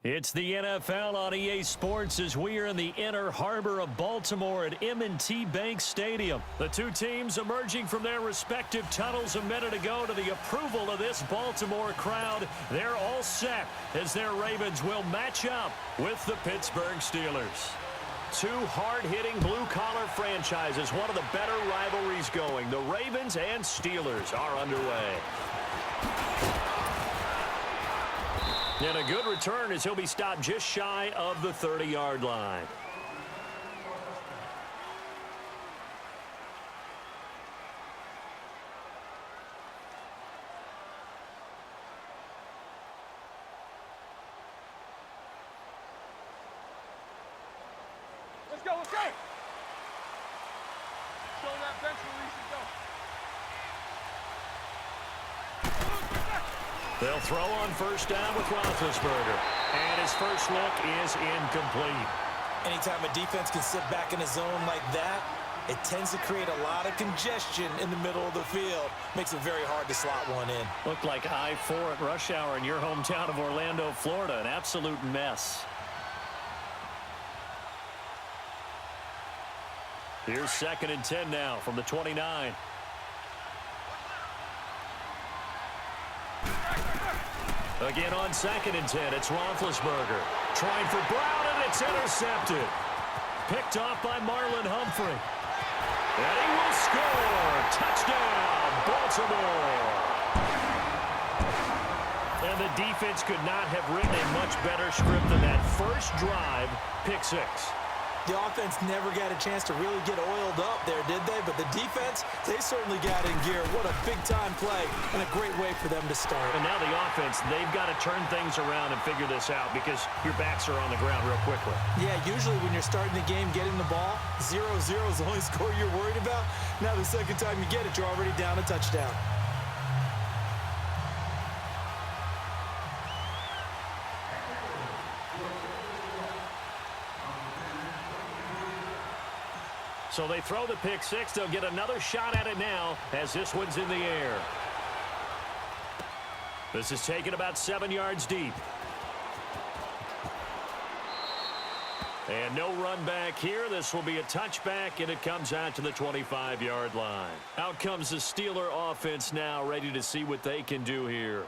It's the NFL on EA Sports as we are in the inner harbor of Baltimore at M&T Bank Stadium. The two teams emerging from their respective tunnels a minute ago to the approval of this Baltimore crowd. They're all set as their Ravens will match up with the Pittsburgh Steelers. Two hard-hitting blue-collar franchises, one of the better rivalries going. The Ravens and Steelers are underway. And a good return as he'll be stopped just shy of the 30-yard line. Let's go, let's go. Show that bench release and go. They'll throw on first down with Roethlisberger. And his first look is incomplete. Anytime a defense can sit back in a zone like that, it tends to create a lot of congestion in the middle of the field. Makes it very hard to slot one in. Looked like I-4 at rush hour in your hometown of Orlando, Florida. An absolute mess. Here's 2nd and 10 now from the 29. Again on 2nd and 10, it's Roethlisberger. Trying for Brown, and it's intercepted. Picked off by Marlon Humphrey. And he will score. Touchdown, Baltimore. And the defense could not have written a much better script than that first drive, pick 6. The offense never got a chance to really get oiled up there, did they? But the defense, they certainly got in gear. What a big-time play and a great way for them to start. And now the offense, they've got to turn things around and figure this out because your backs are on the ground real quickly. Yeah, usually when you're starting the game, getting the ball, 0-0 is the only score you're worried about. Now the second time you get it, you're already down a touchdown. So they throw the pick 6. They'll get another shot at it now as this one's in the air. This is taken about 7 yards deep. And no run back here. This will be a touchback, and it comes out to the 25-yard line. Out comes the Steeler offense now, ready to see what they can do here.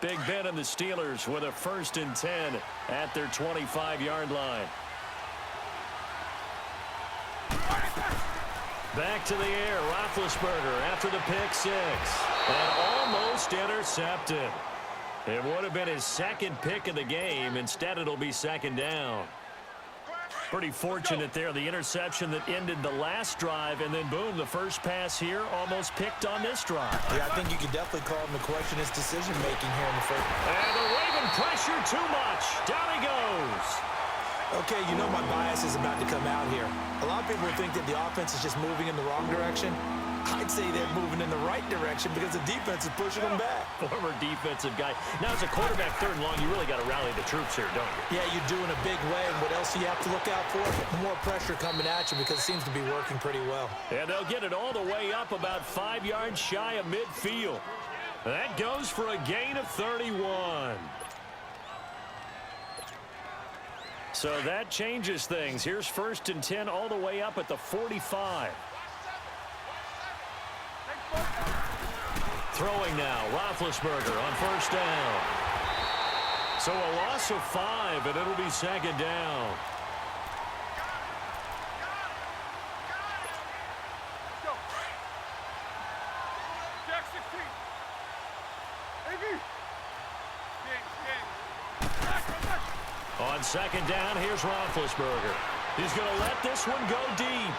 Big Ben and the Steelers with a 1st and 10 at their 25-yard line. Back to the air, Roethlisberger after the pick 6. And almost intercepted. It would have been his 2nd pick of the game. Instead, it'll be 2nd down. Pretty fortunate there, the interception that ended the last drive, and then boom, the first pass here almost picked on this drive. Yeah, I think you could definitely call him to question his decision-making here in the first. And the Raven pressure too much. Down he goes. Okay, you know my bias is about to come out here. A lot of people think that the offense is just moving in the wrong direction. I'd say they're moving in the right direction because the defense is pushing them back. Former defensive guy. Now, as a quarterback 3rd and long, you really got to rally the troops here, don't you? Yeah, you're doing a big way, and what else do you have to look out for? More pressure coming at you because it seems to be working pretty well. And they'll get it all the way up about 5 yards shy of midfield. That goes for a gain of 31. So that changes things. Here's 1st and 10 all the way up at the 45. Throwing now, Roethlisberger on 1st down. So a loss of 5, and it'll be 2nd down. Jack 16. On 2nd down, here's Roethlisberger. He's going to let this one go deep.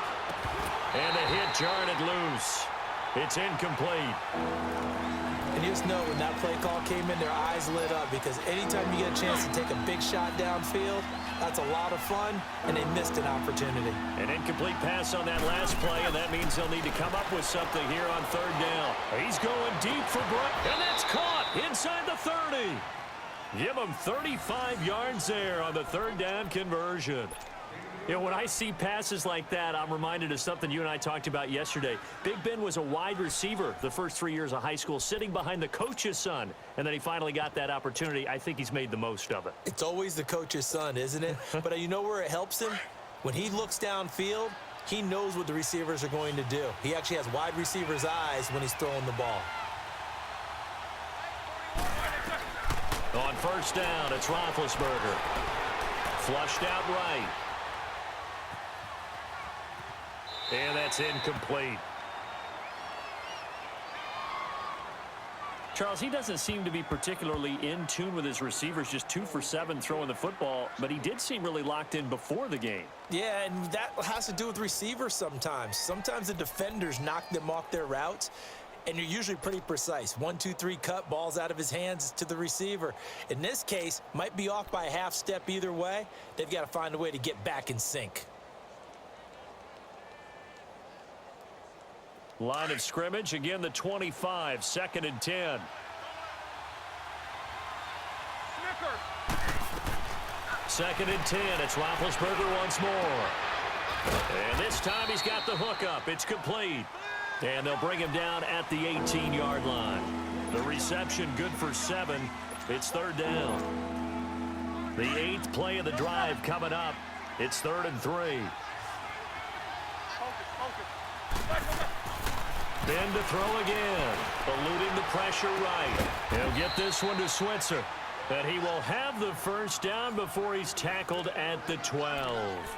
And the hit jarred it loose. It's incomplete. And you just know when that play call came in, their eyes lit up because anytime you get a chance to take a big shot downfield, that's a lot of fun, and they missed an opportunity. An incomplete pass on that last play, and that means they'll need to come up with something here on 3rd down. He's going deep for Brown, and that's caught inside the 30. Give him 35 yards there on the 3rd down conversion. You know, when I see passes like that, I'm reminded of something you and I talked about yesterday. Big Ben was a wide receiver the first 3 years of high school, sitting behind the coach's son, and then he finally got that opportunity. I think he's made the most of it. It's always the coach's son, isn't it? But you know where it helps him? When he looks downfield, he knows what the receivers are going to do. He actually has wide receivers' eyes when he's throwing the ball. On first down, it's Roethlisberger. Flushed out right. And that's incomplete. Charles, he doesn't seem to be particularly in tune with his receivers, just 2 for 7 throwing the football, but he did seem really locked in before the game. Yeah, and that has to do with receivers sometimes. Sometimes the defenders knock them off their routes, and you're usually pretty precise. 1, 2, 3 cut, balls out of his hands to the receiver. In this case, might be off by a half step either way. They've got to find a way to get back in sync. Line of scrimmage, again the 25, 2nd and 10. Second and 10, it's Roethlisberger once more. And this time he's got the hook up, it's complete. And they'll bring him down at the 18-yard line. The reception good for 7, it's 3rd down. The 8th play of the drive coming up, it's 3rd and 3. Ben to throw again, eluding the pressure right. He'll get this one to Switzer, and he will have the first down before he's tackled at the 12.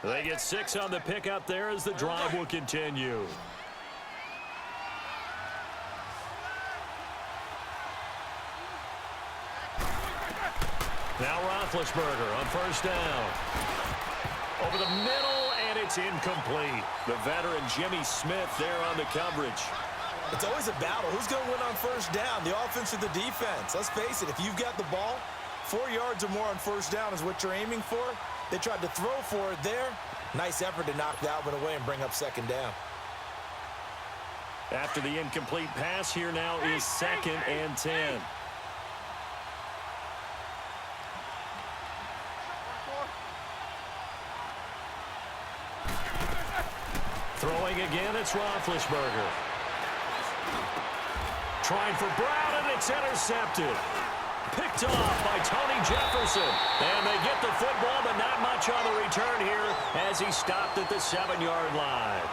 They get 6 on the pickup there as the drive will continue. Now Roethlisberger on first down. Over the middle, and it's incomplete. The veteran Jimmy Smith there on the coverage. It's always a battle. Who's going to win on first down, the offense or the defense? Let's face it, if you've got the ball, 4 yards or more on first down is what you're aiming for. They tried to throw for it there. Nice effort to knock that one away and bring up 2nd down. After the incomplete pass, here now is 2nd and 10. Throwing again, it's Roethlisberger. Trying for Brown, and it's intercepted. Picked off by Tony Jefferson. And they get the football, but not much on the return here as he stopped at the 7-yard line.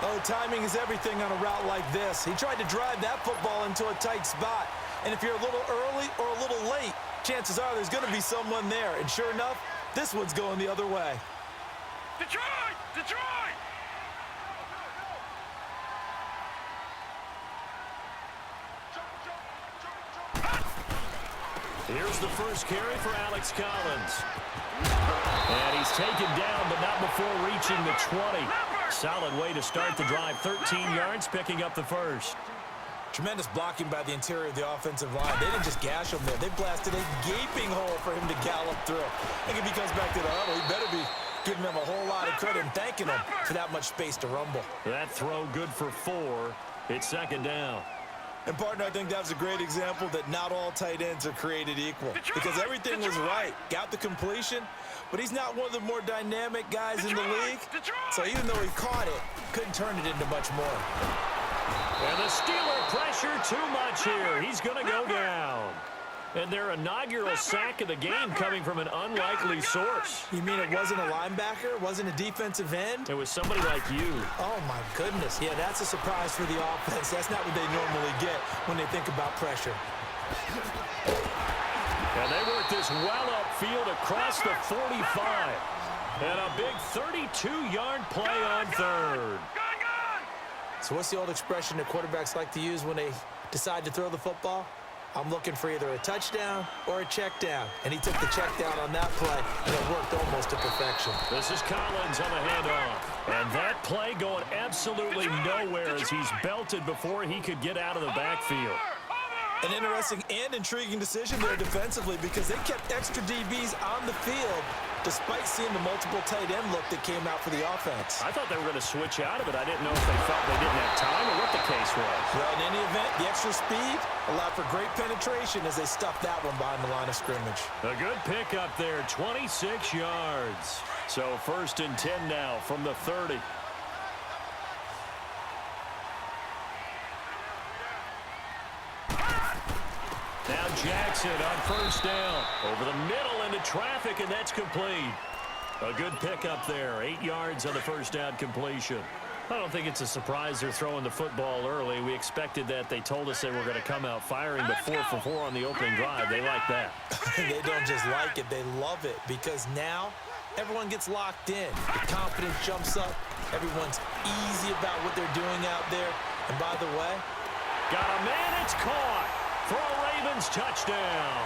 Oh, timing is everything on a route like this. He tried to drive that football into a tight spot. And if you're a little early or a little late, chances are there's going to be someone there. And sure enough, this one's going the other way. Detroit! Detroit! Here's the first carry for Alex Collins. And he's taken down, but not before reaching the 20. Solid way to start the drive. 13 yards, picking up the first. Tremendous blocking by the interior of the offensive line. They didn't just gash him there. They blasted a gaping hole for him to gallop through. I think if he comes back to the huddle, he better be giving them a whole lot of credit and thanking them for that much space to rumble. That throw good for 4. It's 2nd down. And, partner, I think that was a great example that not all tight ends are created equal. Because everything was right. Got the completion, but he's not one of the more dynamic guys in the league. So even though he caught it, couldn't turn it into much more. And the Steeler pressure too much here. He's going to go down. And their inaugural sack of the game coming from an unlikely source. You mean it wasn't a linebacker? It wasn't a defensive end? It was somebody like you. Oh, my goodness. Yeah, that's a surprise for the offense. That's not what they normally get when they think about pressure. And they work this well upfield across the 45. And a big 32-yard play on 3rd. So what's the old expression that quarterbacks like to use when they decide to throw the football? I'm looking for either a touchdown or a check down. And he took the check down on that play, and it worked almost to perfection. This is Collins on the handoff. And that play going absolutely nowhere as he's belted before he could get out of the backfield. An interesting and intriguing decision there defensively because they kept extra DBs on the field despite seeing the multiple tight end look that came out for the offense. I thought they were going to switch out of it. I didn't know if they felt they didn't have time or what the case was. Well, in any event, the extra speed allowed for great penetration as they stuffed that one behind the line of scrimmage. A good pickup there, 26 yards. So 1st and 10 now from the 30. Now Jackson on 1st down. Over the middle into traffic, and that's complete. A good pickup there. 8 yards on the 1st down completion. I don't think it's a surprise they're throwing the football early. We expected that. They told us they were going to come out firing, but 4 for 4 on the opening drive. They like that. They don't just like it. They love it because now everyone gets locked in. The confidence jumps up. Everyone's easy about what they're doing out there. And by the way, got a man. It's caught for a Ravens touchdown.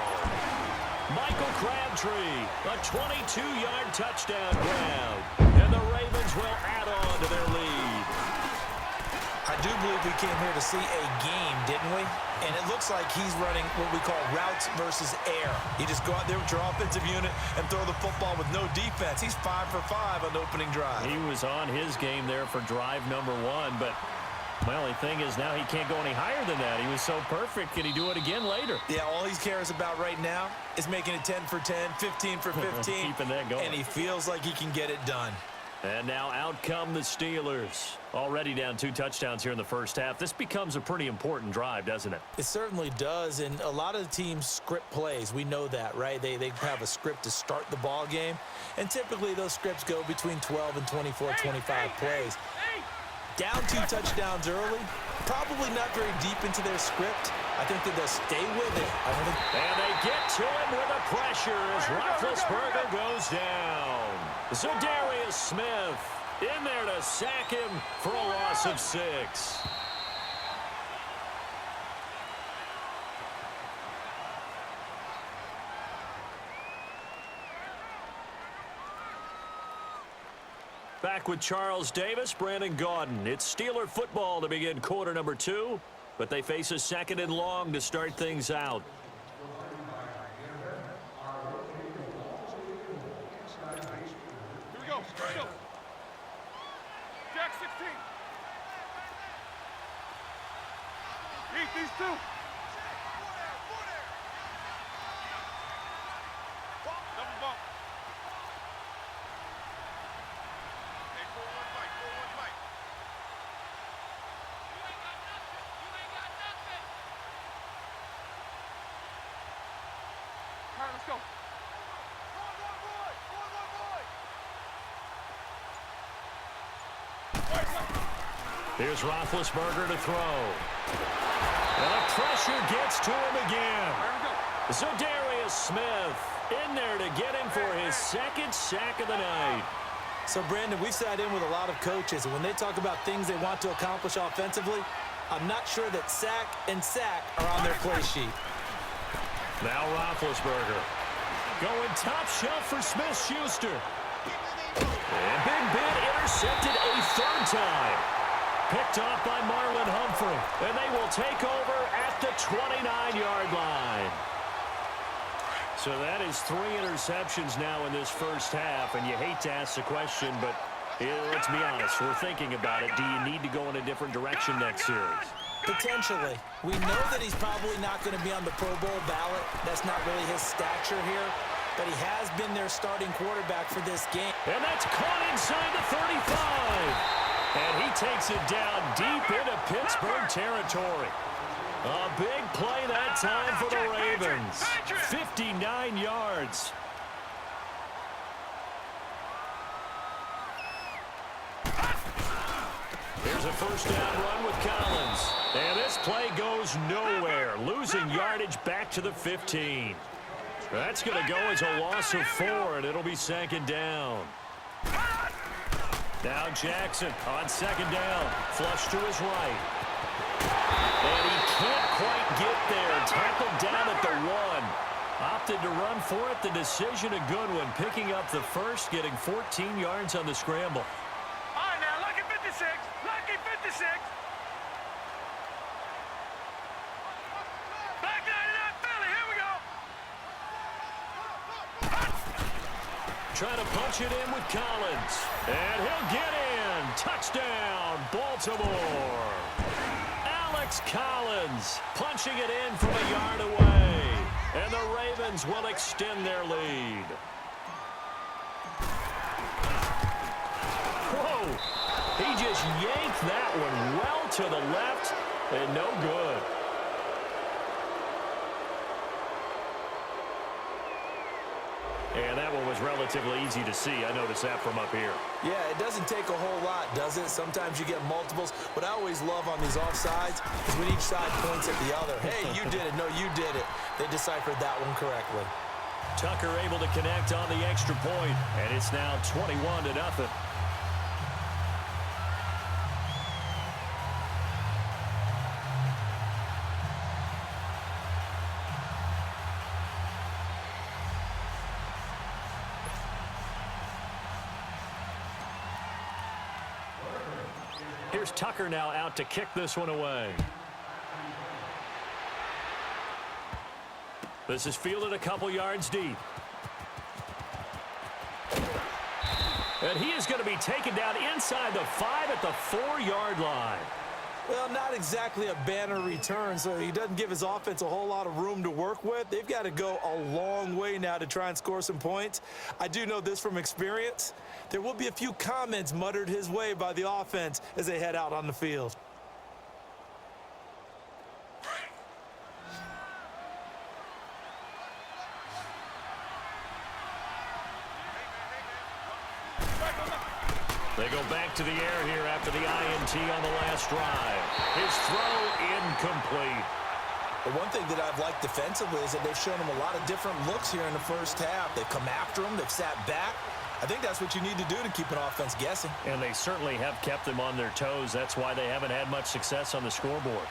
Michael Crabtree, a 22-yard touchdown grab. And the Ravens will add on to their lead. I do believe we came here to see a game, didn't we? And it looks like he's running what we call routes versus air. You just go out there with your offensive unit and throw the football with no defense. He's 5 for 5 on the opening drive. He was on his game there for drive number 1, but my only thing is now he can't go any higher than that. He was so perfect. Can he do it again later? Yeah, all he cares about right now is making it 10 for 10, 15 for 15. Keeping that going. And he feels like he can get it done. And now out come the Steelers. Already down 2 touchdowns here in the first half. This becomes a pretty important drive, doesn't it? It certainly does, and a lot of the teams script plays. We know that, right? They have a script to start the ball game, and typically those scripts go between 12 and 24, 25 plays. Down 2 touchdowns early, probably not very deep into their script. I think that they'll stay with it. And they get to him with the pressure as Roethlisberger goes down. Zadarius Smith in there to sack him for a loss of 6. Back with Charles Davis, Brandon Gaudin. It's Steeler football to begin quarter number 2, but they face a 2nd and long to start things out. Here we go. Jack 16. Eat these 2. Double bump. Hey, 4-1 fight. 4-1 fight. You ain't got nothing. All right, let's go. Here's Roethlisberger to throw. And the pressure gets to him again. Zadarius Smith in there to get him for his 2nd sack of the night. So, Brandon, we've sat in with a lot of coaches, and when they talk about things they want to accomplish offensively, I'm not sure that sack and sack are on their play sheet. Now Roethlisberger going top shelf for Smith-Schuster. And Big Ben intercepted a 3rd time. Picked off by Marlon Humphrey. And they will take over at the 29-yard line. So that is 3 interceptions now in this first half. And you hate to ask the question, but let's be honest. We're thinking about it. Do you need to go in a different direction next series? Potentially. We know that he's probably not going to be on the Pro Bowl ballot. That's not really his stature here. But he has been their starting quarterback for this game. And that's caught inside the 35. And he takes it down deep into Pittsburgh territory. A big play that time for the Ravens. 59 yards. Here's a 1st down run with Collins. And this play goes nowhere. Losing yardage back to the 15. That's going to go as a loss of 4, and it'll be 2nd down. Now Jackson on 2nd down. Flush to his right. And he can't quite get there. Tackled down at the 1. Opted to run for it. The decision a good one. Picking up the 1st, getting 14 yards on the scramble. All right, now, lucky 56. Lucky 56. Back 99 Philly. Here we go. trying to punch it in with Collins. And he'll get in. Touchdown, Baltimore. Alex Collins punching it in from a yard away. And the Ravens will extend their lead. Whoa. He just yanked that one well to the left and no good. And that one was relatively easy to see. I noticed that from up here. Yeah, it doesn't take a whole lot, does it? Sometimes you get multiples. What I always love on these offsides is when each side points at the other. Hey, you did it. No, you did it. They deciphered that one correctly. Tucker able to connect on the extra point, and it's now 21-0. Here's Tucker now out to kick this one away. This is fielded a couple yards deep. And he is going to be taken down inside the 5 at the 4-yard line. Well, not exactly a banner return, so he doesn't give his offense a whole lot of room to work with. They've got to go a long way now to try and score some points. I do know this from experience. There will be a few comments muttered his way by the offense as they head out on the field. They go back to the air here after the INT on the last drive. His throw incomplete. The one thing that I've liked defensively is that they've shown him a lot of different looks here in the first half. They've come after him. They've sat back. I think that's what you need to do to keep an offense guessing. And they certainly have kept them on their toes. That's why they haven't had much success on the scoreboard.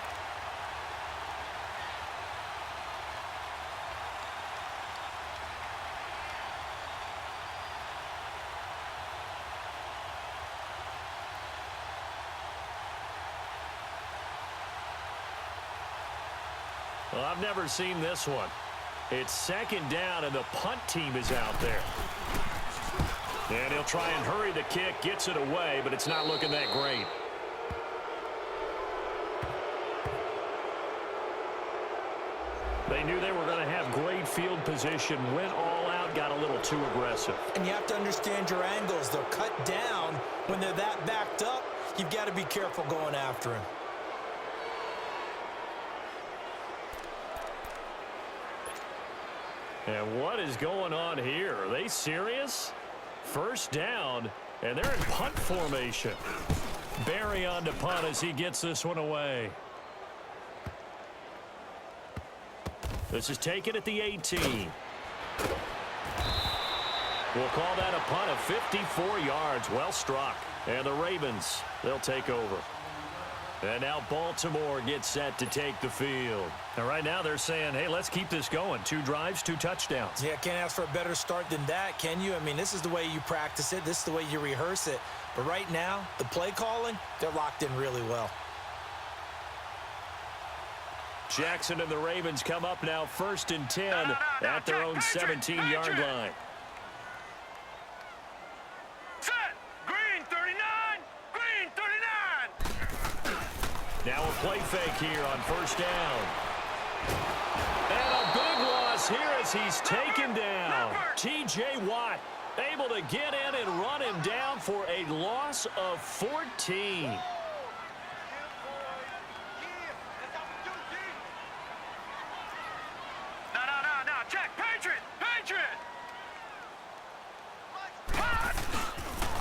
Well, I've never seen this one. It's second down, and the punt team is out there. And he'll try and hurry the kick, gets it away, but it's not looking that great. They knew they were going to have great field position, went all out, got a little too aggressive. And you have to understand your angles. They'll cut down when they're that backed up. You've got to be careful going after him. And what is going on here? Are they serious? First down, and they're in punt formation. Barry on to punt as he gets this one away. This is taken at the 18. We'll call that a punt of 54 yards. Well struck. And the Ravens, they'll take over. And now Baltimore gets set to take the field. And right now they're saying, hey, let's keep this going. 2 drives, 2 touchdowns. Yeah, can't ask for a better start than that, can you? I mean, this is the way you practice it. This is the way you rehearse it. But right now, the play calling, they're locked in really well. Jackson and the Ravens come up now 1st and 10 at their own 17-yard line. Set. Green 39. Green 39. Now a play fake here on 1st down. And a big loss here as he's taken down. T.J. Watt able to get in and run him down for a loss of 14. Check. Patriot.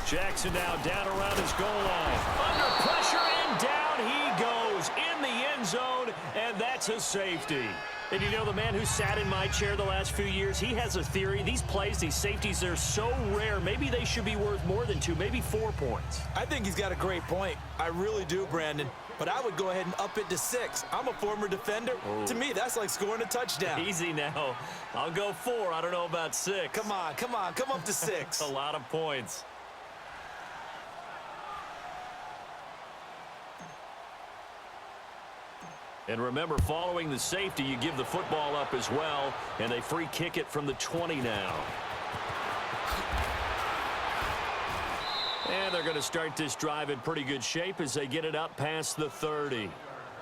Jackson now down around his goal line. Under pressure and down he goes in the end zone, and that's a safety. And you know, the man who sat in my chair the last few years, he has a theory. These plays, these safeties, they're so rare. Maybe they should be worth more than 2, maybe 4 points. I think he's got a great point. I really do, Brandon. But I would go ahead and up it to 6. I'm a former defender. Ooh. To me, that's like scoring a touchdown. Easy now. I'll go 4. I don't know about 6. Come on. Come up to 6. A lot of points. And remember, following the safety, you give the football up as well, and they free kick it from the 20 now. And they're going to start this drive in pretty good shape as they get it up past the 30.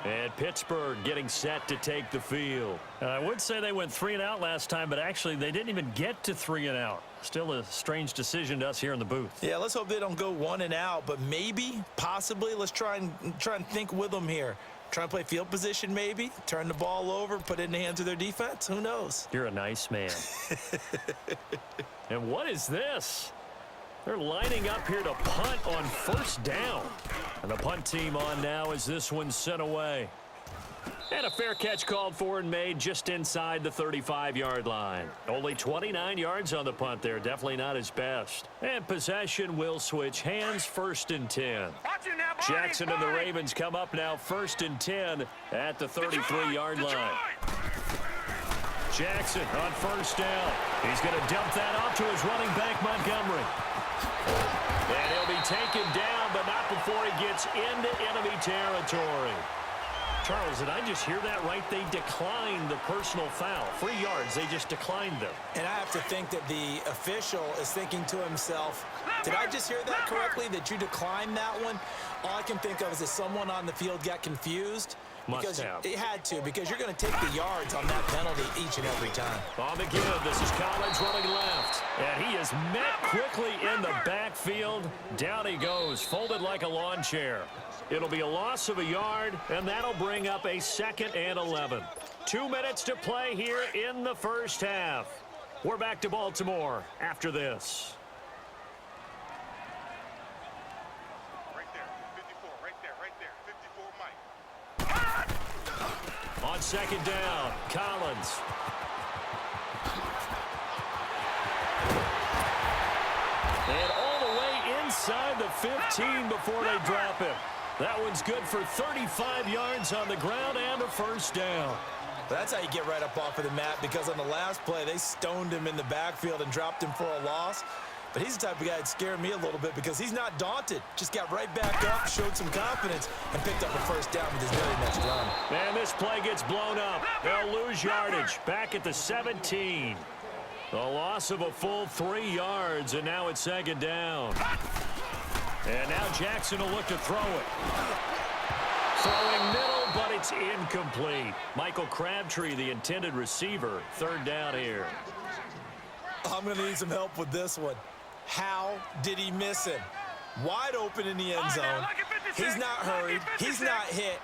And Pittsburgh getting set to take the field. And I would say they went 3 and out last time, but actually they didn't even get to 3 and out. Still a strange decision to us here in the booth. Yeah, let's hope they don't go 1 and out, but maybe, possibly, let's try and think with them here. Try and play field position maybe, turn the ball over, put it in the hands of their defense. Who knows? You're a nice man. And what is this? They're lining up here to punt on first down. And the punt team on now as this one's sent away. And a fair catch called for and made just inside the 35-yard line. Only 29 yards on the punt there. Definitely not his best. And possession will switch hands, 1st and 10. Jackson and the Ravens come up now 1st and 10 at the 33-yard line. Jackson on first down. He's going to dump that off to his running back, Montgomery. And he'll be taken down, but not before he gets into enemy territory. Charles, did I just hear that right? They declined the personal foul. 3 yards, they just declined them. And I have to think that the official is thinking to himself, did I just hear that correctly, that you declined that one? All I can think of is that someone on the field got confused. Must have. It had to, because you're going to take the yards on that penalty each and every time. On the give, this is Collins running left. And he is met quickly in the backfield. Down he goes, folded like a lawn chair. It'll be a loss of a yard, and that'll bring up a 2nd and 11. 2 minutes to play here in the first half. We're back to Baltimore after this. On 2nd down, Collins. And all the way inside the 15 before they drop him. That one's good for 35 yards on the ground and a 1st down. That's how you get right up off of the mat, because on the last play, they stoned him in the backfield and dropped him for a loss. But he's the type of guy that scared me a little bit, because he's not daunted. Just got right back up, showed some confidence, and picked up a 1st down with his very next run. And this play gets blown up. They'll lose yardage back at the 17. The loss of a full 3 yards, and now it's 2nd down. And now Jackson will look to throw it. Throwing middle, but it's incomplete. Michael Crabtree, the intended receiver, 3rd down here. I'm going to need some help with this one. How did he miss him? Wide open in the end zone. He's not hurried. He's not hit.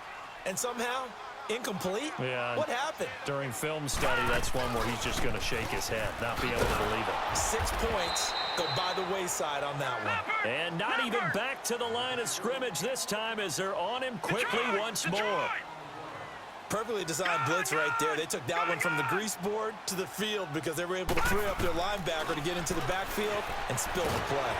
And somehow, incomplete? Yeah. What happened? During film study, that's one where he's just going to shake his head, not be able to believe it. 6 points go by the wayside on that one. And not even back to the line of scrimmage this time as they're on him quickly once more. Perfectly designed blitz right there. They took that one from the grease board to the field because they were able to free up their linebacker to get into the backfield and spill the play.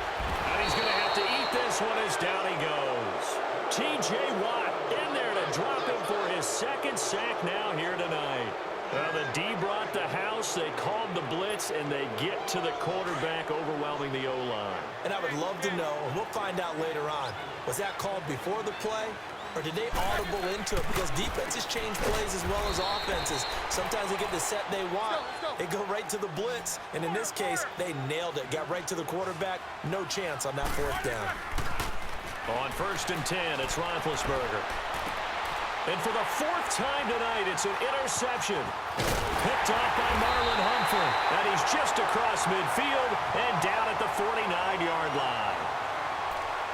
And he's going to have to eat this one as down he goes. T.J. Watt in there to drop him for his 2nd sack now here tonight. Well, the D brought the house. They called the blitz, and they get to the quarterback, overwhelming the O-line. And I would love to know, and we'll find out later on, was that called before the play? Or did they audible into it? Because defenses change plays as well as offenses. Sometimes they get the set they want. They go right to the blitz. And in this case, they nailed it. Got right to the quarterback. No chance on that 4th down. On 1st and 10, it's Roethlisberger. And for the 4th time tonight, it's an interception. Picked off by Marlon Humphrey. And he's just across midfield and down at the 49-yard line.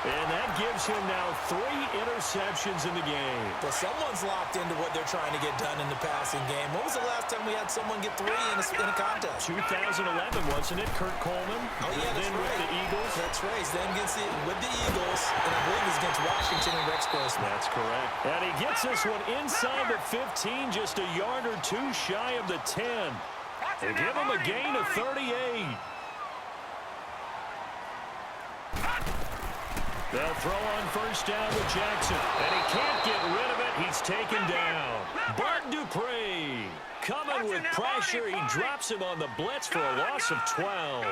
And that gives him now 3 interceptions in the game. Well, someone's locked into what they're trying to get done in the passing game. When was the last time we had someone get 3 in a contest? 2011, wasn't it? Kurt Coleman. Oh, yeah, that's then right. with the Eagles. That's right. He's then with the Eagles, and I believe he's against Washington and Rex Grossman. That's correct. And he gets this one inside the 15, just a yard or 2 shy of the 10. They give him a gain of 38. They'll throw on 1st down to Jackson, and he can't get rid of it. He's taken down. Bud Dupree coming with pressure. He drops him on the blitz for a loss of 12.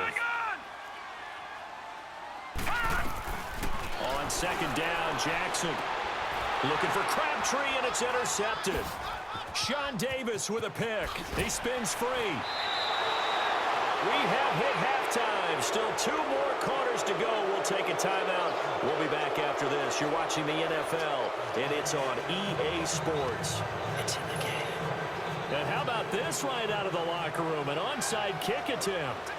On 2nd down, Jackson looking for Crabtree, and it's intercepted. Sean Davis with a pick. He spins free. We have hit halftime. Still 2 more quarters to go. We'll take a timeout. We'll be back after this. You're watching the NFL, and it's on EA Sports. It's in the game. And how about this right out of the locker room? An onside kick attempt.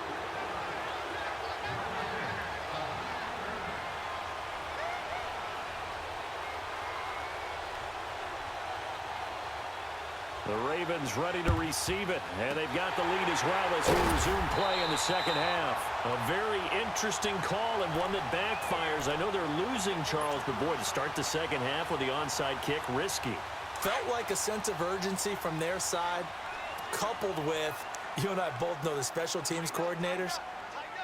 The Ravens ready to receive it, and they've got the lead as well as we resume play in the second half. A very interesting call and one that backfires. I know they're losing, Charles, but boy, to start the second half with the onside kick, risky. Felt like a sense of urgency from their side, coupled with, you and I both know the special teams coordinators,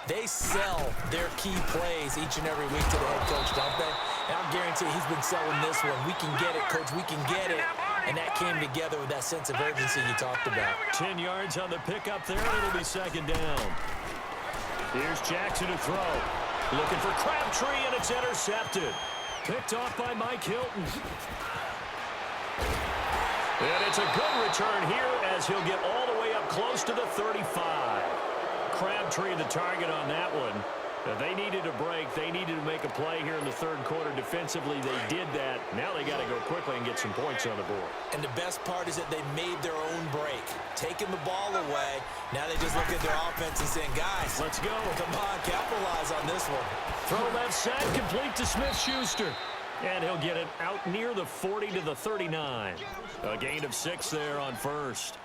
they sell their key plays each and every week to the head coach, don't they? And I'll guarantee he's been selling this one. We can get it, coach, we can get it. And that came together with that sense of urgency you talked about. 10 yards on the pickup there, and it'll be second down. Here's Jackson to throw. Looking for Crabtree, and it's intercepted. Picked off by Mike Hilton. And it's a good return here as he'll get all the way up close to the 35. Crabtree the target on that one. They needed a break. They needed to make a play here in the third quarter. Defensively, they did that. Now they got to go quickly and get some points on the board. And the best part is that they made their own break. Taking the ball away. Now they just look at their offense and saying, guys, let's go. Come on, capitalize on this one. Throw left side, complete to Smith-Schuster. And he'll get it out near the 40 to the 39. A gain of 6 there on first.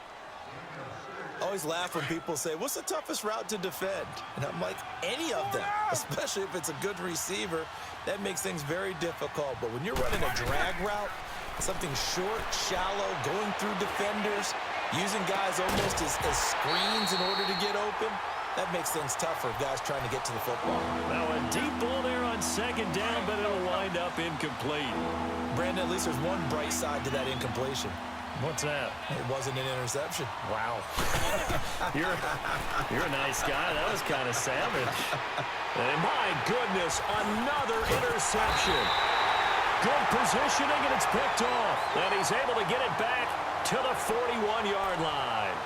I always laugh when people say, what's the toughest route to defend? And I'm like, any of them, especially if it's a good receiver. That makes things very difficult. But when you're running a drag route, something short, shallow, going through defenders, using guys almost as screens in order to get open, that makes things tough for guys trying to get to the football. Now a deep ball there on second down, but it'll wind up incomplete. Brandon, at least there's one bright side to that incompletion. What's that? It wasn't an interception. Wow. you're a nice guy. That was kind of savage. And my goodness, another interception. Good positioning, and it's picked off. And he's able to get it back to the 41-yard line.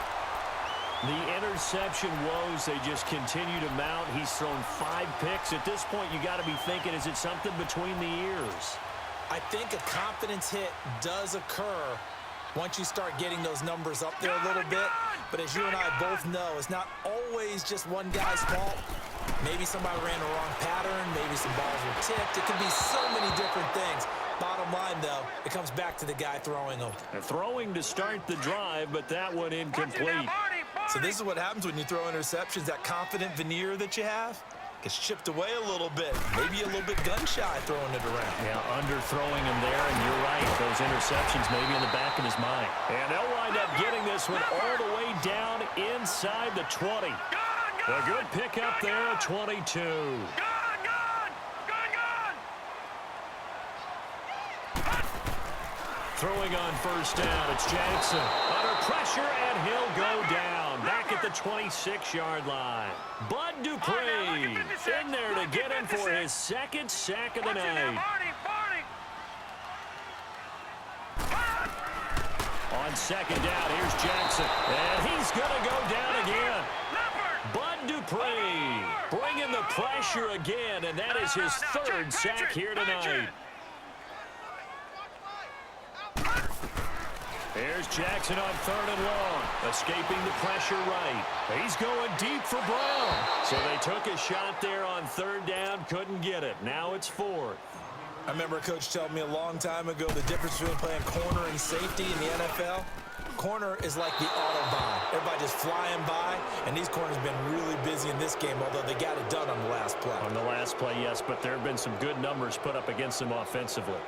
The interception woes, they just continue to mount. He's thrown 5 picks. At this point, you got to be thinking, is it something between the ears? I think a confidence hit does occur once you start getting those numbers up there a little bit. But as you and I both know, it's not always just one guy's fault. Maybe somebody ran the wrong pattern. Maybe some balls were tipped. It could be so many different things. Bottom line, though, it comes back to the guy throwing them. Throwing to start the drive, but that one incomplete. So this is what happens when you throw interceptions. That confident veneer that you have gets chipped away a little bit. Maybe a little bit gun-shy throwing it around. Yeah, underthrowing him there, and you're right. Those interceptions maybe in the back of his mind. And they'll wind up getting this one all the way down inside the 20. A good pickup there, 22. Throwing on first down, it's Jackson. Under pressure, and he'll go down. Back at the 26-yard line. Bud Dupree in there to get him for his second sack of the night. On second down, here's Jackson. And he's going to go down again. Bud Dupree bringing the pressure again, and that is his third sack here tonight. Here's Jackson on third and long, escaping the pressure right. He's going deep for Brown. So they took a shot there on third down, couldn't get it. Now it's fourth. I remember a coach telling me a long time ago the difference between playing corner and safety in the NFL. Corner is like the Autobahn. Everybody just flying by, and these corners have been really busy in this game, although they got it done on the last play. On the last play, yes, but there have been some good numbers put up against them offensively.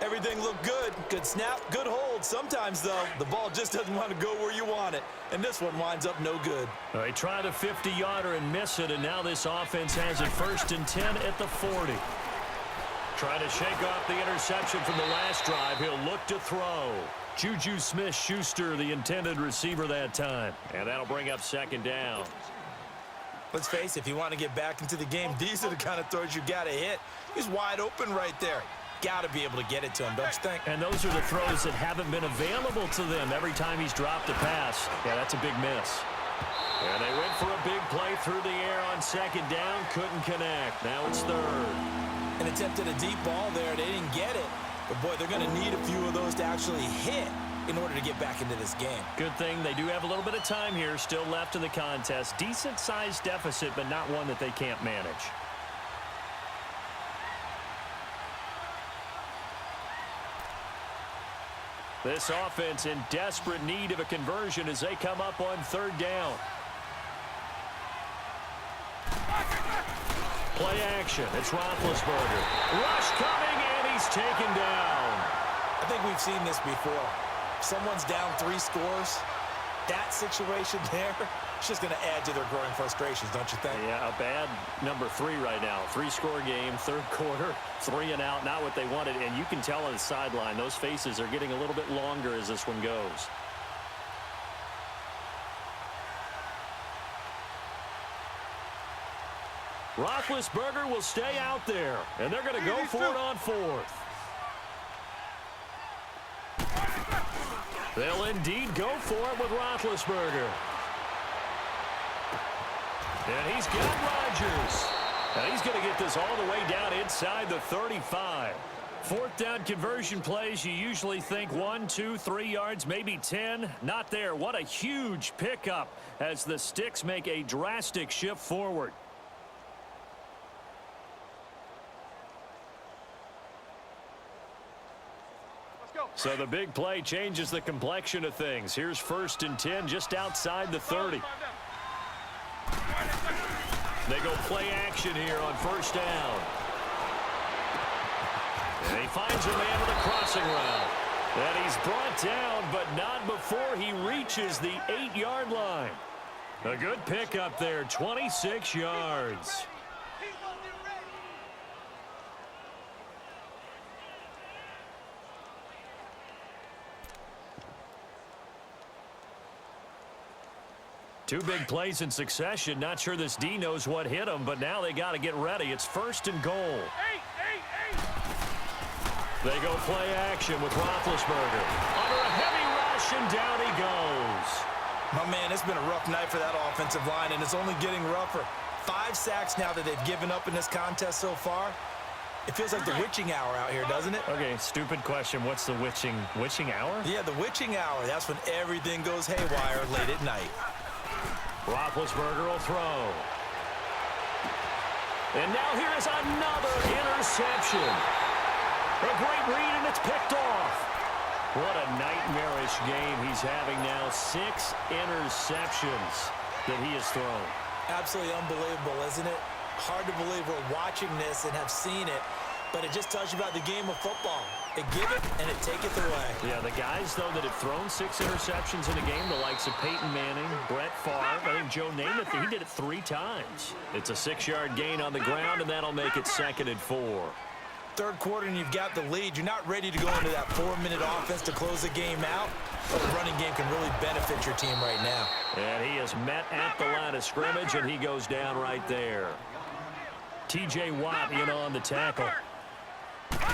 Everything looked good. Good snap, good hold. Sometimes, though, the ball just doesn't want to go where you want it. And this one winds up no good. They tried a 50-yarder and miss it, and now this offense has it 1st and 10 at the 40. Trying to shake off the interception from the last drive. He'll look to throw. Juju Smith-Schuster, the intended receiver that time. And that'll bring up second down. Let's face it, if you want to get back into the game, these are the kind of throws you got to hit. He's wide open right there. Got to be able to get it to him, don't you think? And those are the throws that haven't been available to them every time he's dropped a pass. Yeah, that's a big miss. And they went for a big play through the air on second down. Couldn't connect. Now it's third. An attempt at a deep ball there. They didn't get it. But, boy, they're going to need a few of those to actually hit in order to get back into this game. Good thing they do have a little bit of time here still left in the contest. Decent-sized deficit, but not one that they can't manage. This offense in desperate need of a conversion as they come up on third down. Play action. It's Roethlisberger. Rush coming, and he's taken down. I think we've seen this before. Someone's down 3 scores. That situation there, it's just going to add to their growing frustrations, don't you think? Yeah, a bad number 3 right now. 3-score game, third quarter, 3 and out, not what they wanted. And you can tell on the sideline, those faces are getting a little bit longer as this one goes. Roethlisberger will stay out there, and they're going to go for it on fourth. They'll indeed go for it with Roethlisberger. And he's got Rodgers. And he's going to get this all the way down inside the 35. Fourth down conversion plays, you usually think 1, 2, 3 yards, maybe 10. Not there. What a huge pickup as the Sticks make a drastic shift forward. So the big play changes the complexion of things. Here's 1st and 10 just outside the 30. They go play action here on 1st down. And he finds a man with a crossing route. And he's brought down, but not before he reaches the 8-yard line. A good pickup there, 26 yards. Two big plays in succession. Not sure this D knows what hit him, but now they got to get ready. It's 1st and goal. They go play action with Roethlisberger. Under a heavy rush, and down he goes. My man, it's been a rough night for that offensive line, and it's only getting rougher. 5 sacks now that they've given up in this contest so far. It feels like the witching hour out here, doesn't it? Okay, stupid question. What's the witching hour? Yeah, the witching hour. That's when everything goes haywire late at night. Roethlisberger will throw. And now here is another interception. A great read, and it's picked off. What a nightmarish game he's having now. 6 interceptions that he has thrown. Absolutely unbelievable, isn't it? Hard to believe we're watching this and have seen it, but it just tells you about the game of football. They give it, and it taketh away. Yeah, the guys, though, that have thrown 6 interceptions in a game, the likes of Peyton Manning, Brett Favre, I think Joe Namath, he did it 3 times. It's a 6-yard gain on the ground, and that'll make it 2nd and 4. Third quarter, and you've got the lead. You're not ready to go into that 4-minute offense to close the game out, but the running game can really benefit your team right now. And he is met at the line of scrimmage, and he goes down right there. T.J. Watt in on the tackle.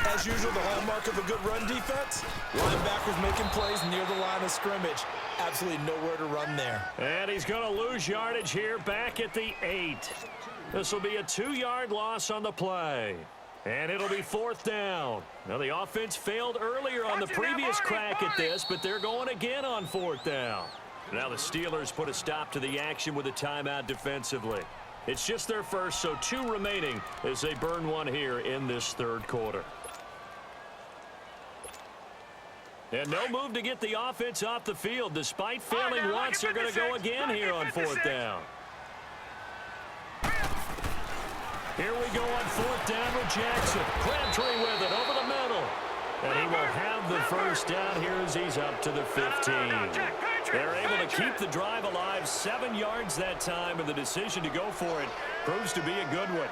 As usual, the hallmark of a good run defense, linebackers making plays near the line of scrimmage. Absolutely nowhere to run there. And he's going to lose yardage here back at the 8. This will be a 2-yard loss on the play. And it'll be 4th down. Now, the offense failed earlier on the previous crack at this, but they're going again on 4th down. Now the Steelers put a stop to the action with a timeout defensively. It's just their first, so 2 remaining as they burn one here in this third quarter. And no move to get the offense off the field. Despite failing once, they're going to go again here on 4th down. Here we go on 4th down with Jackson. Crabtree with it over the middle. And he will have the first down here as he's up to the 15. They're able to keep the drive alive, 7 yards that time, and the decision to go for it proves to be a good one.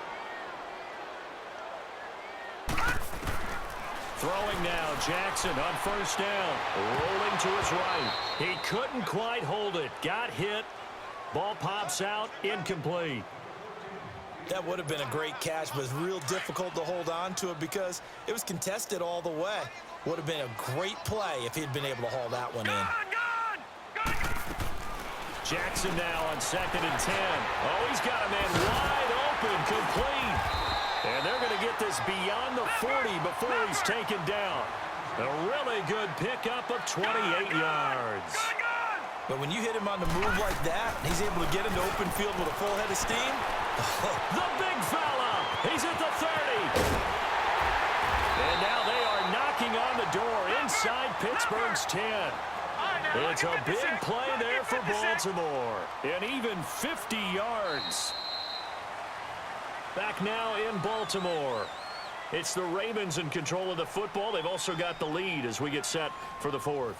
Throwing now, Jackson on 1st down. Rolling to his right. He couldn't quite hold it. Got hit. Ball pops out, incomplete. That would have been a great catch, but it's real difficult to hold on to it because it was contested all the way. Would have been a great play if he'd been able to haul that one in. Jackson now on 2nd and 10. Oh, he's got a man wide open, complete. And they're going to get this beyond the 40 before he's taken down. A really good pickup of 28 yards. But when you hit him on the move like that, he's able to get into open field with a full head of steam. The big fella. He's at the 30. And now they are knocking on the door inside Pittsburgh's 10. It's a big play there for Baltimore. And even 50 yards. Back now in Baltimore. It's the Ravens in control of the football. They've also got the lead as we get set for the 4th.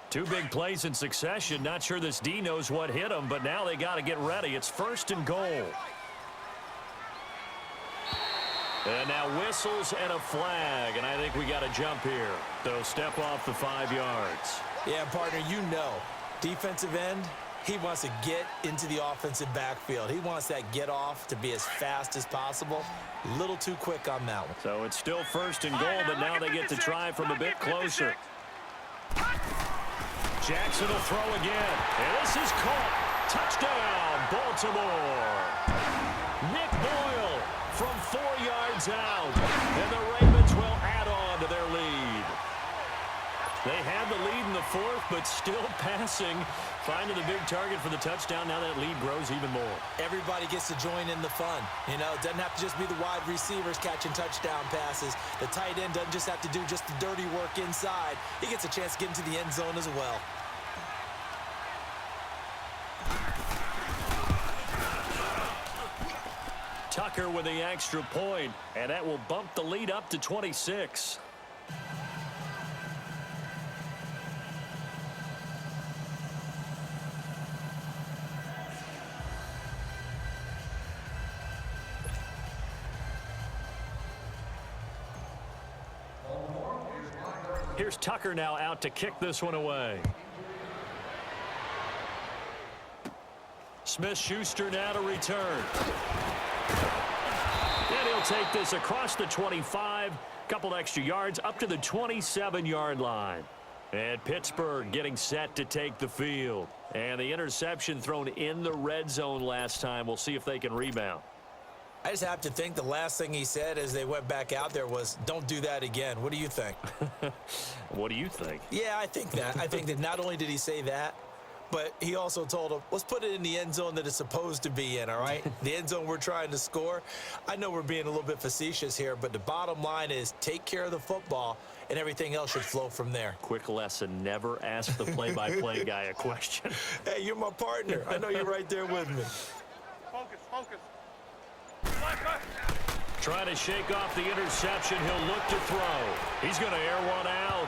Two big plays in succession. Not sure this D knows what hit him, but now they got to get ready. It's 1st and goal. And now whistles and a flag, and I think we got to jump here. So step off the 5 yards. Yeah, partner, you know, defensive end, he wants to get into the offensive backfield. He wants that get off to be as fast as possible. A little too quick on that one. So it's still 1st and goal, but now they get to try from a bit closer. Jackson will throw again, and this is caught. Touchdown, Baltimore. Nick Boyle from 4 yards out, and the Ravens will add on to their lead. They had the lead in the 4th, but still passing, finding the big target for the touchdown. Now that lead grows even more. Everybody gets to join in the fun. You know, it doesn't have to just be the wide receivers catching touchdown passes. The tight end doesn't just have to do just the dirty work inside. He gets a chance to get into the end zone as well. Tucker with the extra point, and that will bump the lead up to 26. Here's Tucker now out to kick this one away. Smith-Schuster now to return. And he'll take this across the 25, couple extra yards up to the 27-yard line. And Pittsburgh getting set to take the field. And the interception thrown in the red zone last time. We'll see if they can rebound. I just have to think the last thing he said as they went back out there was, don't do that again. What do you think? What do you think? Yeah, I think that. I think that not only did he say that, but he also told him, let's put it in the end zone that it's supposed to be in, all right? The end zone we're trying to score. I know we're being a little bit facetious here, but the bottom line is take care of the football, and everything else should flow from there. Quick lesson, never ask the play-by-play guy a question. Hey, you're my partner. I know you're right there with me. Focus, focus. Trying to shake off the interception. He'll look to throw. He's going to air one out.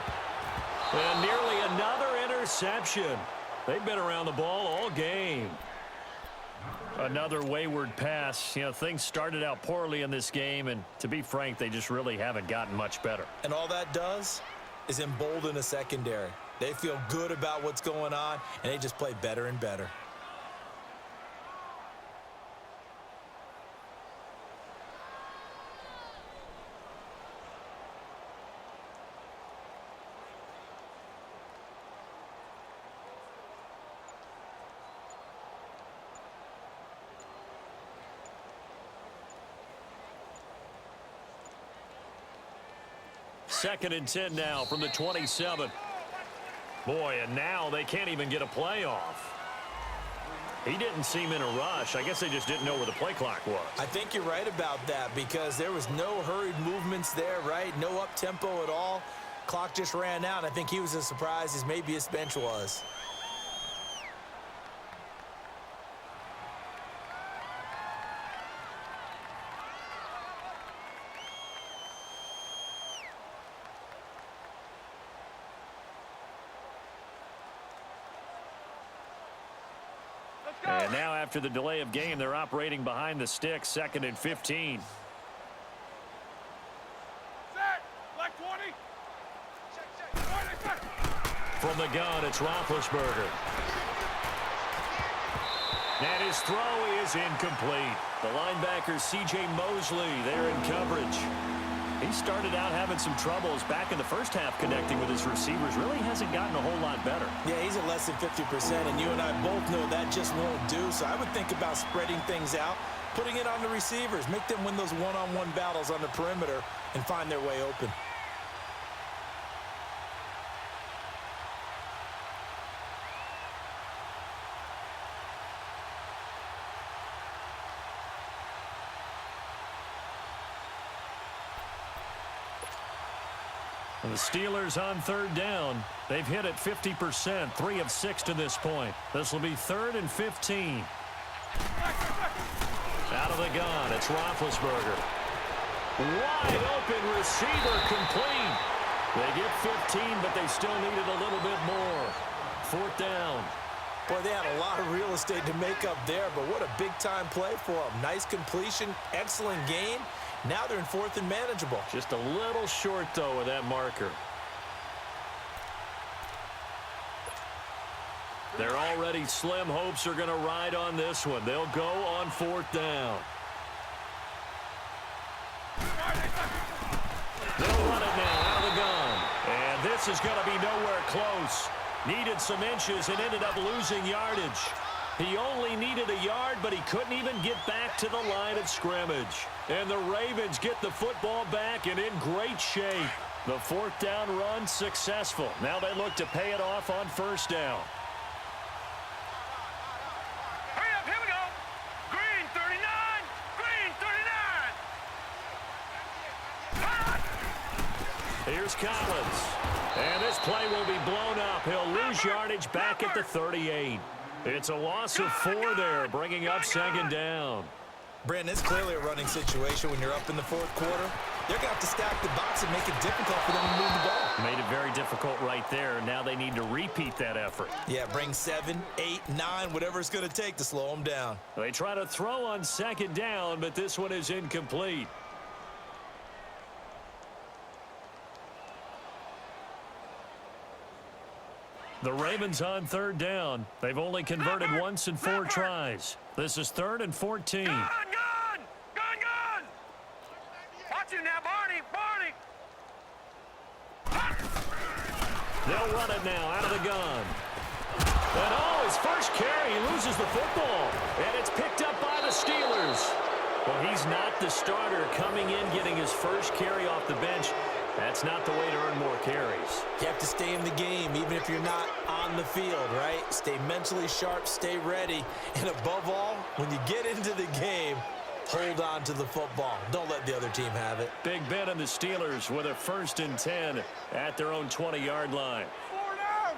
And nearly another interception. They've been around the ball all game. Another wayward pass. You know, things started out poorly in this game, and to be frank, they just really haven't gotten much better. And all that does is embolden a secondary. They feel good about what's going on, and they just play better and better. Second and 10 now from the 27. Boy, and now they can't even get a play off. He didn't seem in a rush. I guess they just didn't know where the play clock was. I think you're right about that because there was no hurried movements there, right? No up-tempo at all. Clock just ran out. I think he was as surprised as maybe his bench was. And now after the delay of game, they're operating behind the sticks, 2nd and 15. Set. Black 20. Check. From the gun, it's Roethlisberger. And his throw is incomplete. The linebacker, C.J. Mosley, there in coverage. He started out having some troubles back in the first half connecting with his receivers. Really hasn't gotten a whole lot better. Yeah, he's at less than 50%, and you and I both know that just won't do. So I would think about spreading things out, putting it on the receivers, make them win those one-on-one battles on the perimeter and find their way open. And the Steelers on third down. They've hit it 50%, 3 of 6 to this point. This will be 3rd and 15. Out of the gun, it's Roethlisberger. Wide open receiver complete. They get 15, but they still needed a little bit more. 4th down. Boy, they had a lot of real estate to make up there, but what a big-time play for them. Nice completion, excellent gain. Now they're in 4th and manageable. Just a little short, though, with that marker. Their already slim hopes are going to ride on this one. They'll go on 4th down. They'll run it now out of the gun. And this is going to be nowhere close. Needed some inches and ended up losing yardage. He only needed a yard, but he couldn't even get back to the line of scrimmage. And the Ravens get the football back and in great shape. The 4th down run successful. Now they look to pay it off on 1st down. Hurry up, here we go. Green 39, green 39. Here's Collins. And this play will be blown up. He'll lose yardage back at the 38. It's a loss of 4 there, bringing up 2nd down. Brandon, it's clearly a running situation when you're up in the 4th quarter. They're going to have to stack the box and make it difficult for them to move the ball. Made it very difficult right there. Now they need to repeat that effort. Yeah, bring 7, 8, 9, whatever it's going to take to slow them down. They try to throw on 2nd down, but this one is incomplete. The Ravens on 3rd down. They've only converted once in 4 tries. This is 3rd and 14. Gun! Watch him now, Barney! They'll run it now out of the gun. And oh, his first carry, he loses the football. And it's picked up by the Steelers. Well, he's not the starter coming in, getting his first carry off the bench. That's not the way to earn more carries. You have to stay in the game, even if you're not on the field, right? Stay mentally sharp, stay ready. And above all, when you get into the game, hold on to the football. Don't let the other team have it. Big Ben and the Steelers with a 1st and 10 at their own 20-yard line. 4 down.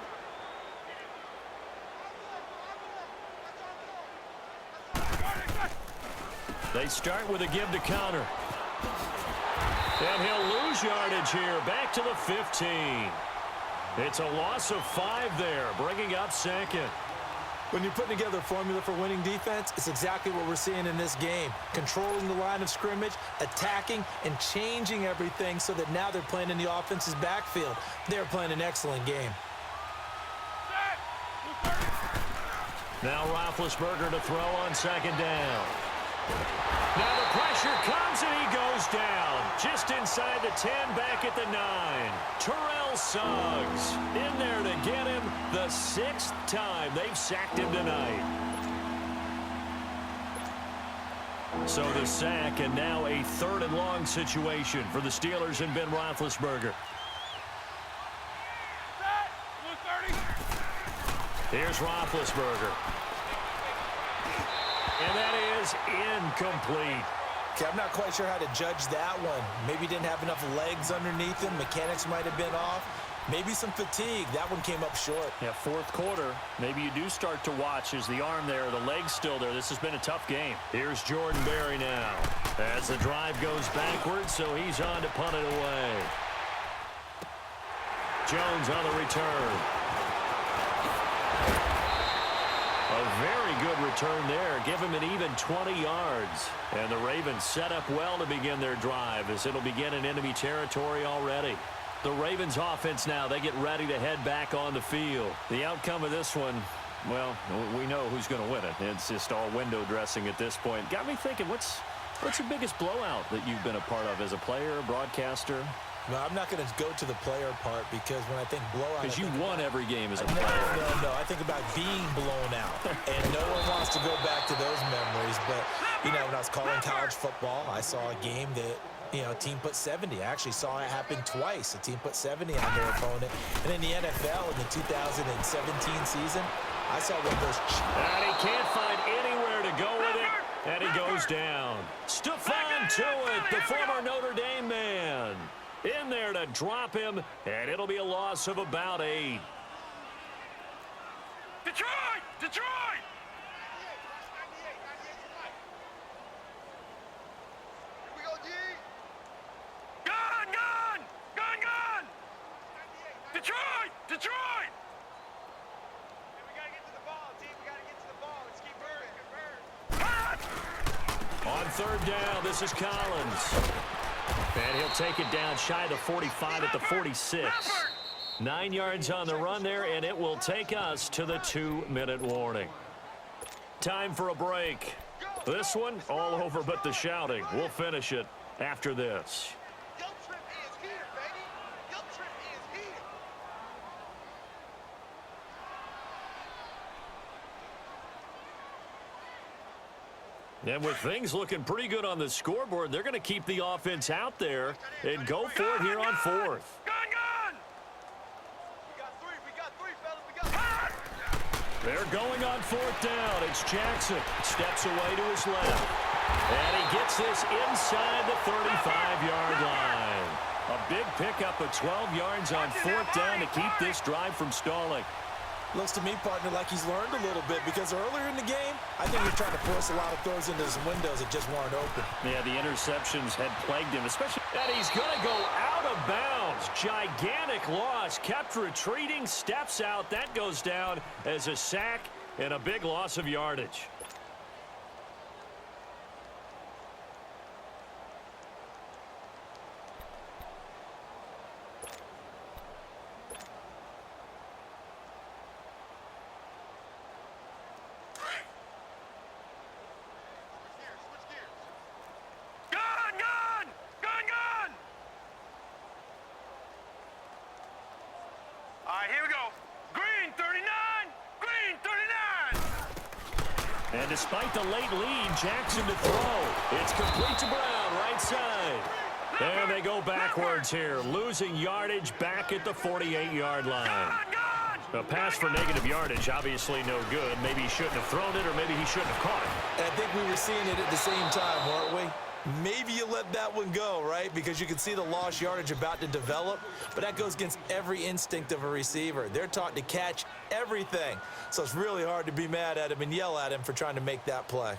They start with a give to counter. And he'll lose yardage here, back to the 15. It's a loss of 5 there, bringing up 2nd. When you're putting together a formula for winning defense, it's exactly what we're seeing in this game. Controlling the line of scrimmage, attacking, and changing everything so that now they're playing in the offense's backfield. They're playing an excellent game. Now Roethlisberger to throw on 2nd down. Now the pressure comes and he goes down. Just inside the 10, back at the 9. Terrell Suggs in there to get him the 6th time they've sacked him tonight. So the sack, and now a 3rd and long situation for the Steelers and Ben Roethlisberger. Here's Roethlisberger. And that is incomplete. Okay, I'm not quite sure how to judge that one. Maybe he didn't have enough legs underneath him. Mechanics might have been off. Maybe some fatigue. That one came up short. Yeah, 4th quarter. Maybe you do start to watch. Is the arm there, the leg's still there? This has been a tough game. Here's Jordan Berry now. As the drive goes backwards, so he's on to punt it away. Jones on the return. A very good return there. Give him an even 20 yards. And the Ravens set up well to begin their drive as it'll begin in enemy territory already. The Ravens offense now, they get ready to head back on the field. The outcome of this one, Well, we know who's going to win it. It's just all window dressing at this point. Got me thinking, what's the biggest blowout that you've been a part of as a player, broadcaster? No, I'm not going to go to the player part because when I think blowout... Because you won every game as a player. No. I think about being blown out. And no one wants to go back to those memories. But, you know, when I was calling college football, I saw a game that, you know, a team put 70. I actually saw it happen twice. A team put 70 on their opponent. And in the NFL in the 2017 season, I saw one of those... And he can't find anywhere to go with it. And he goes down. Stephon Tuitt, the former Notre Dame man, in there to drop him, and it'll be a loss of about 8. Detroit! Detroit! Here we go, D. Gun! Gun! Gun! Gun! Detroit! Detroit! We gotta get to the ball, team. We gotta get to the ball. Let's keep moving. On third down, this is Collins. And he'll take it down shy of the 45 at the 46. 9 yards on the run there, and it will take us to the 2-minute warning. Time for a break. This one, all over but the shouting. We'll finish it after this. Guilt trip is here, baby. Guilt trip is here. And with things looking pretty good on the scoreboard, they're going to keep the offense out there and go for it here on fourth. Gun! Gun! We got three, fellas. We got three. They're going on fourth down. It's Jackson. Steps away to his left. And he gets this inside the 35-yard line. A big pickup of 12 yards on fourth down to keep this drive from stalling. Looks to me, partner, like he's learned a little bit because earlier in the game, I think he's trying to force a lot of throws into his windows that just weren't open. Yeah, the interceptions had plagued him, especially. And he's going to go out of bounds. Gigantic loss. Kept retreating, steps out. That goes down as a sack and a big loss of yardage. All right, here we go. Green 39. Green 39. And despite the late lead, Jackson to throw. It's complete to Brown, right side. And they go backwards here, losing yardage back at the 48-yard line. A pass for negative yardage, obviously no good. Maybe he shouldn't have thrown it, or maybe he shouldn't have caught it. And I think we were seeing it at the same time, weren't we? Maybe you let that one go, right? Because you can see the lost yardage about to develop, but that goes against every instinct of a receiver. They're taught to catch everything. So it's really hard to be mad at him and yell at him for trying to make that play.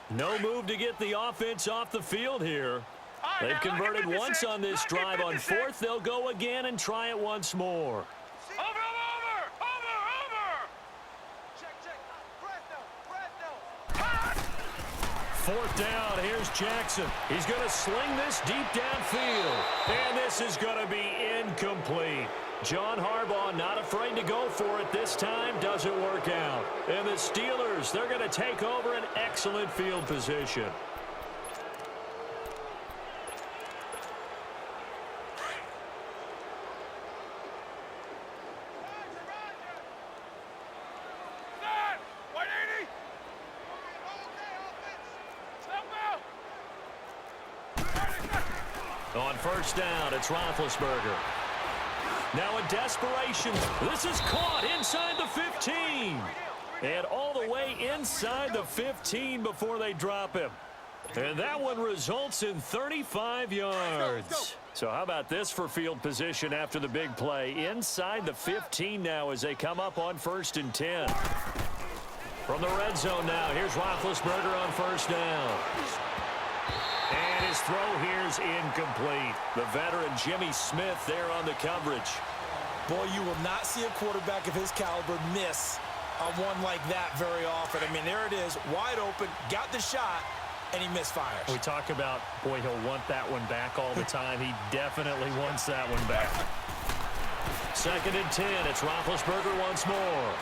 No move to get the offense off the field here. They've converted once on this drive. On fourth, they'll go again and try it once more. Over. Check. Fourth down, here's Jackson. He's going to sling this deep downfield. And this is going to be incomplete. John Harbaugh not afraid to go for it this time. Doesn't work out. And the Steelers, they're going to take over an excellent field position. On first down, it's Roethlisberger. Now in desperation, this is caught inside the 15. And all the way inside the 15 before they drop him. And that one results in 35 yards. So how about this for field position after the big play? Inside the 15 now as they come up on 1st and 10. From the red zone now, here's Roethlisberger on first down. And his throw here's incomplete. The veteran Jimmy Smith there on the coverage. Boy, you will not see a quarterback of his caliber miss on one like that very often. I mean, there it is, wide open, got the shot, and he misfires. We talk about, boy, he'll want that one back all the time. He definitely wants that one back. 2nd and 10. It's Roethlisberger once more.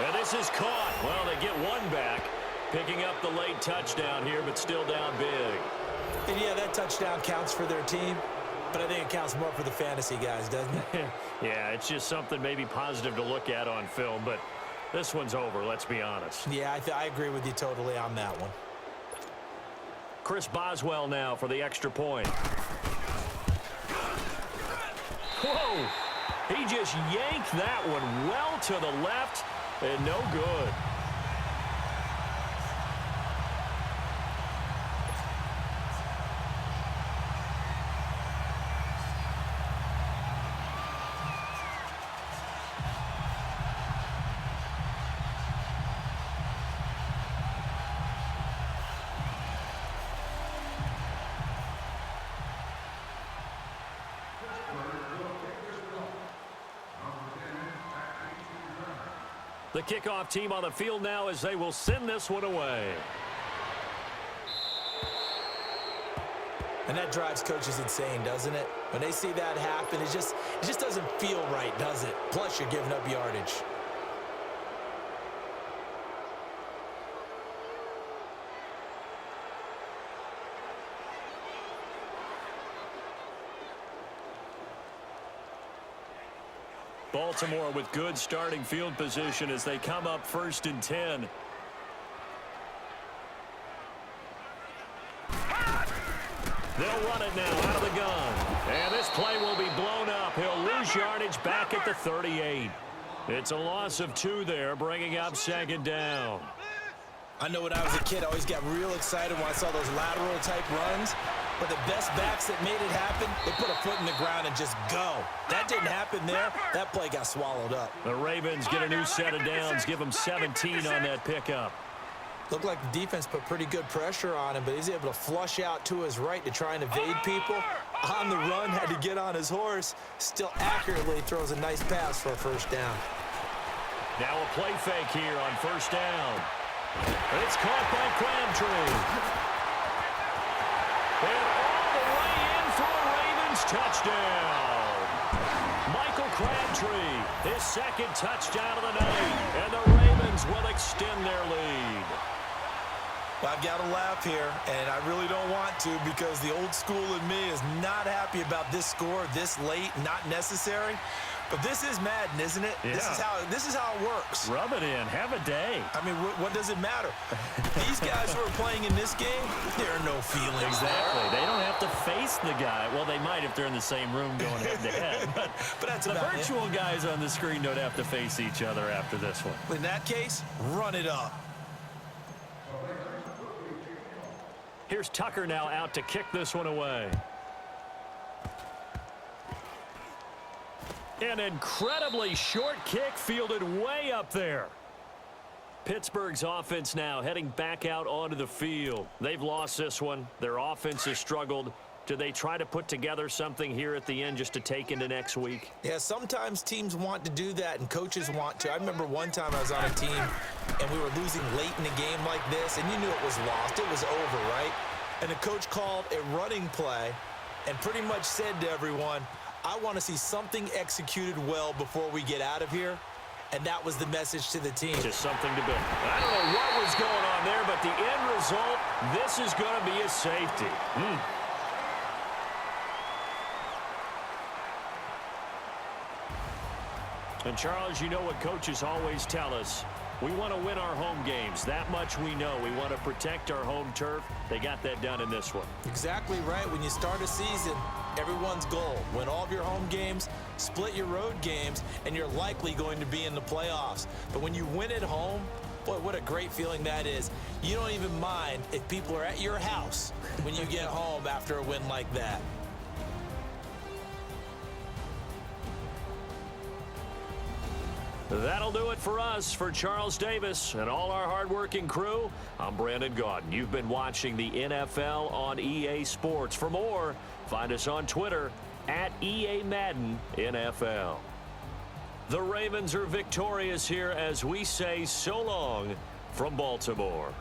And this is caught. Well, they get one back, picking up the late touchdown here, but still down big. And yeah, that touchdown counts for their team, but I think it counts more for the fantasy guys, doesn't it? Yeah, it's just something maybe positive to look at on film, but this one's over, let's be honest. Yeah, I agree with you totally on that one. Chris Boswell now for the extra point. Whoa! He just yanked that one well to the left and no good. The kickoff team on the field now as they will send this one away. And that drives coaches insane, doesn't it? When they see that happen, it just doesn't feel right, does it? Plus, you're giving up yardage. Baltimore with good starting field position as they come up 1st and 10. They'll run it now out of the gun. And this play will be blown up. He'll lose yardage back at the 38. It's a loss of 2 there, bringing up 2nd down. I know when I was a kid, I always got real excited when I saw those lateral-type runs. But the best backs that made it happen, they put a foot in the ground and just go. That didn't happen there. That play got swallowed up. The Ravens get a new set of downs, give them 17 on that pickup. Looked like the defense put pretty good pressure on him, but he's able to flush out to his right to try and evade people. On the run, had to get on his horse. Still accurately throws a nice pass for a 1st down. Now a play fake here on 1st down. It's caught by Crabtree. And all the way in for a Ravens touchdown. Michael Crabtree, his 2nd touchdown of the night. And the Ravens will extend their lead. Well, I've got to laugh here, and I really don't want to because the old school in me is not happy about this score this late, not necessary. But this is Madden, isn't it? Yeah. This is how it works. Rub it in. Have a day. I mean, what does it matter? These guys who are playing in this game, there are no feelings. Exactly. They don't have to face the guy. Well, they might if they're in the same room going head-to-head. But that's the about virtual guys on the screen don't have to face each other after this one. In that case, run it up. Here's Tucker now out to kick this one away. An incredibly short kick fielded way up there. Pittsburgh's offense now heading back out onto the field. They've lost this one. Their offense has struggled. Do they try to put together something here at the end just to take into next week? Yeah, sometimes teams want to do that and coaches want to. I remember one time I was on a team and we were losing late in a game like this and you knew it was lost. It was over, right? And the coach called a running play and pretty much said to everyone, I want to see something executed well before we get out of here. And that was the message to the team. Just something to build. I don't know what was going on there, but the end result, this is going to be a safety. And, Charles, you know what coaches always tell us. We want to win our home games. That much we know. We want to protect our home turf. They got that done in this one. Exactly right. When you start a season, everyone's goal, win all of your home games, split your road games, and you're likely going to be in the playoffs. But when you win at home, boy, what a great feeling that is. You don't even mind if people are at your house when you get home after a win like that. That'll do it for us. For Charles Davis and all our hardworking crew, I'm Brandon Gaudin. You've been watching the NFL on EA Sports. For more, find us on Twitter at EA Madden NFL. The Ravens are victorious here as we say so long from Baltimore.